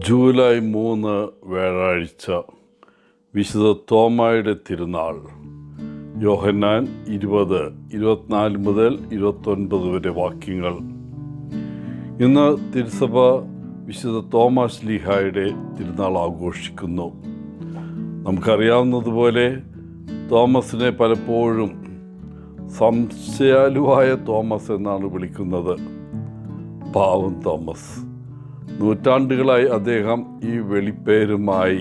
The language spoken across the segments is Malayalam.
ജൂലൈ 3 വ്യാഴാഴ്ച വിശുദ്ധ തോമായുടെ തിരുനാൾ. യോഹന്നാൻ 20:24 മുതൽ 29 വരെ വാക്യങ്ങൾ. ഇന്ന് തിരുസഭ വിശുദ്ധ തോമാ ശ്ലീഹായുടെ തിരുനാൾ ആഘോഷിക്കുന്നു. നമുക്കറിയാവുന്നതുപോലെ തോമസിനെ പലപ്പോഴും സംശയാലുവായ തോമസ് എന്നാണ് വിളിക്കുന്നത്. പാവം തോമസ്. നൂറ്റാണ്ടുകളായി അദ്ദേഹം ഈ വെളിപ്പേരുമായി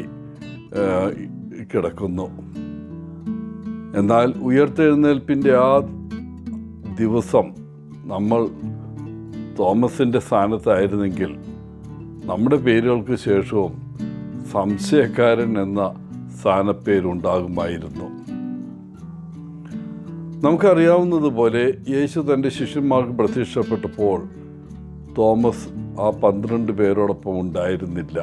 കിടക്കുന്നു. എന്നാൽ ഉയർത്തെഴുന്നേൽപ്പിൻ്റെ ആ ദിവസം നമ്മൾ തോമസിൻ്റെ സ്ഥാനത്തായിരുന്നെങ്കിൽ നമ്മുടെ പേരുകൾക്ക് ശേഷവും സംശയക്കാരൻ എന്ന സ്ഥാനപ്പേരുണ്ടാകുമായിരുന്നു. നമുക്കറിയാവുന്നതുപോലെ യേശു തൻ്റെ ശിഷ്യന്മാർക്ക് പ്രത്യക്ഷപ്പെട്ടപ്പോൾ തോമസ് ആ 12 പേരോടൊപ്പം ഉണ്ടായിരുന്നില്ല.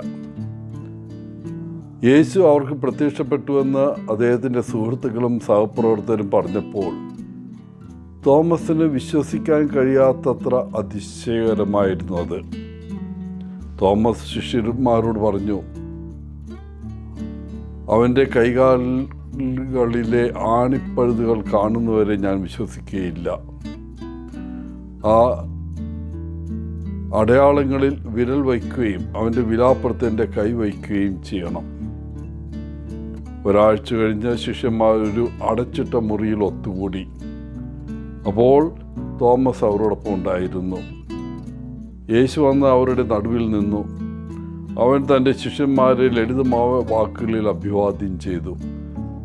യേശു അവർക്ക് പ്രത്യക്ഷപ്പെട്ടുവെന്ന് അദ്ദേഹത്തിൻ്റെ സുഹൃത്തുക്കളും സഹപ്രവർത്തകരും പറഞ്ഞപ്പോൾ തോമസിന് വിശ്വസിക്കാൻ കഴിയാത്തത്ര അതിശയകരമായിരുന്നു അത്. തോമസ് ശിഷ്യന്മാരോട് പറഞ്ഞു, അവൻ്റെ കൈകാലുകളിലെ ആണിപ്പഴുതുകൾ കാണുന്നവരെ ഞാൻ വിശ്വസിക്കുകയില്ല. ആ അടയാളങ്ങളിൽ വിരൽ വയ്ക്കുകയും അവൻ്റെ വിലാപ്പുറത്ത് എൻ്റെ കൈ വയ്ക്കുകയും ചെയ്യണം. ഒരാഴ്ച കഴിഞ്ഞ് ശിഷ്യന്മാർ ഒരു അടച്ചിട്ട മുറിയിൽ ഒത്തുകൂടി. അപ്പോൾ തോമസ് അവരോടൊപ്പം ഉണ്ടായിരുന്നു. യേശു വന്ന് അവരുടെ നടുവിൽ നിന്നു. അവൻ തൻ്റെ ശിഷ്യന്മാരെ ലളിതമായ വാക്കുകളിൽ അഭിവാദ്യം ചെയ്തു,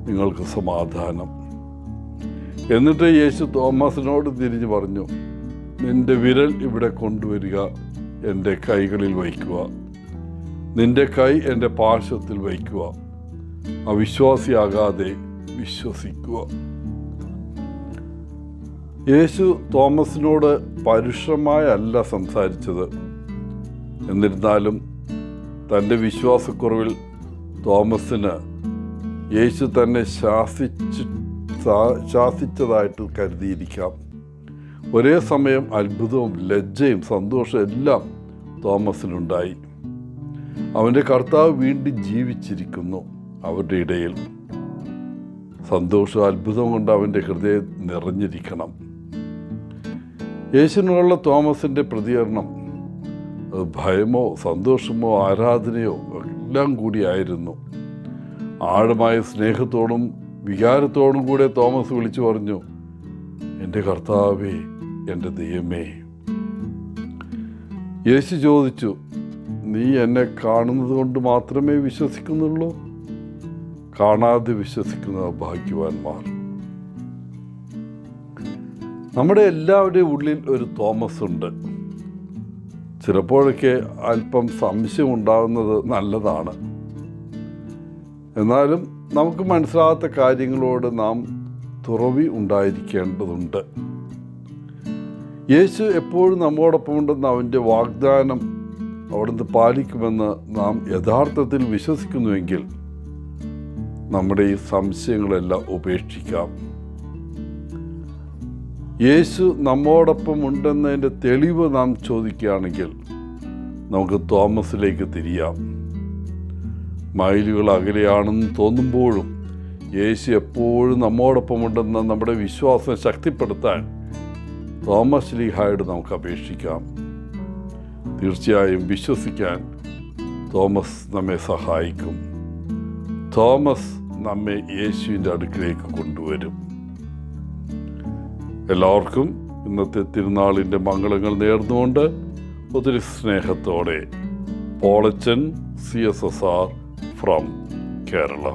നിങ്ങൾക്ക് സമാധാനം. എന്നിട്ട് യേശു തോമസിനോട് തിരിഞ്ഞു പറഞ്ഞു, നിന്റെ വിരൽ ഇവിടെ കൊണ്ടുവരിക, എൻ്റെ കൈകളിൽ വയ്ക്കുക. നിന്റെ കൈ എൻ്റെ പാർശ്വത്തിൽ വയ്ക്കുക. അവിശ്വാസിയാകാതെ വിശ്വസിക്കുക. യേശു തോമസിനോട് പരുഷമായല്ല സംസാരിച്ചത്. എന്നിരുന്നാലും തൻ്റെ വിശ്വാസക്കുറവിൽ തോമസിന് യേശു തന്നെ ശാസിച്ചതായിട്ട് കരുതിയിരിക്കാം. ഒരേ സമയം അത്ഭുതവും ലജ്ജയും സന്തോഷവും എല്ലാം തോമസിനുണ്ടായി. അവൻ്റെ കർത്താവ് വീണ്ടും ജീവിച്ചിരിക്കുന്നു അവരുടെ ഇടയിൽ. സന്തോഷവും അത്ഭുതവും കൊണ്ട് അവൻ്റെ ഹൃദയം നിറഞ്ഞിരിക്കണം. യേശുവിനുള്ള തോമസിൻ്റെ പ്രതികരണം ഭയമോ സന്തോഷമോ ആരാധനയോ എല്ലാം കൂടിയായിരുന്നു. ആഴമായ സ്നേഹത്തോടും വികാരത്തോടും കൂടെ തോമസ് വിളിച്ചു പറഞ്ഞു, എൻ്റെ കർത്താവേ, എൻ്റെ ദൈവമേ. യേശു ചോദിച്ചു, നീ എന്നെ കാണുന്നത് കൊണ്ട് മാത്രമേ വിശ്വസിക്കുന്നുള്ളൂ? കാണാതെ വിശ്വസിക്കുന്ന ഭാഗ്യവാന്മാർ. നമ്മുടെ എല്ലാവരുടെയും ഉള്ളിൽ ഒരു തോമസ് ഉണ്ട്. ചിലപ്പോഴൊക്കെ അല്പം സംശയം ഉണ്ടാകുന്നത് നല്ലതാണ്. എന്നാലും നമുക്ക് മനസ്സിലാകാത്ത കാര്യങ്ങളോട് നാം തുറവി ഉണ്ടായിരിക്കേണ്ടതുണ്ട്. യേശു എപ്പോഴും നമ്മോടൊപ്പം ഉണ്ടെന്ന് അവൻ്റെ വാഗ്ദാനം അവിടുന്ന് പാലിക്കുമെന്ന് നാം യഥാർത്ഥത്തിൽ വിശ്വസിക്കുന്നുവെങ്കിൽ നമ്മുടെ ഈ സംശയങ്ങളെല്ലാം ഉപേക്ഷിക്കാം. യേശു നമ്മോടൊപ്പം ഉണ്ടെന്നതിൻ്റെ തെളിവ് നാം ചോദിക്കുകയാണെങ്കിൽ നമുക്ക് തോമസിലേക്ക് തിരിയാം. മൈലുകൾ അകലെയാണെന്ന് തോന്നുമ്പോഴും യേശു എപ്പോഴും നമ്മോടൊപ്പം ഉണ്ടെന്ന് നമ്മുടെ വിശ്വാസം ശക്തിപ്പെടുത്താൻ തോമസ് ശ്ലീഹായോട് നമുക്ക് അപേക്ഷിക്കാം. തീർച്ചയായും വിശ്വസിക്കാൻ തോമസ് നമ്മെ സഹായിക്കും. തോമസ് നമ്മെ യേശുവിൻ്റെ അടുക്കിലേക്ക് കൊണ്ടുവരും. എല്ലാവർക്കും ഇന്നത്തെ തിരുനാളിൻ്റെ മംഗളങ്ങൾ നേർന്നുകൊണ്ട് ഒത്തിരി സ്നേഹത്തോടെ പോളച്ചൻ CSSR ഫ്രം കേരള.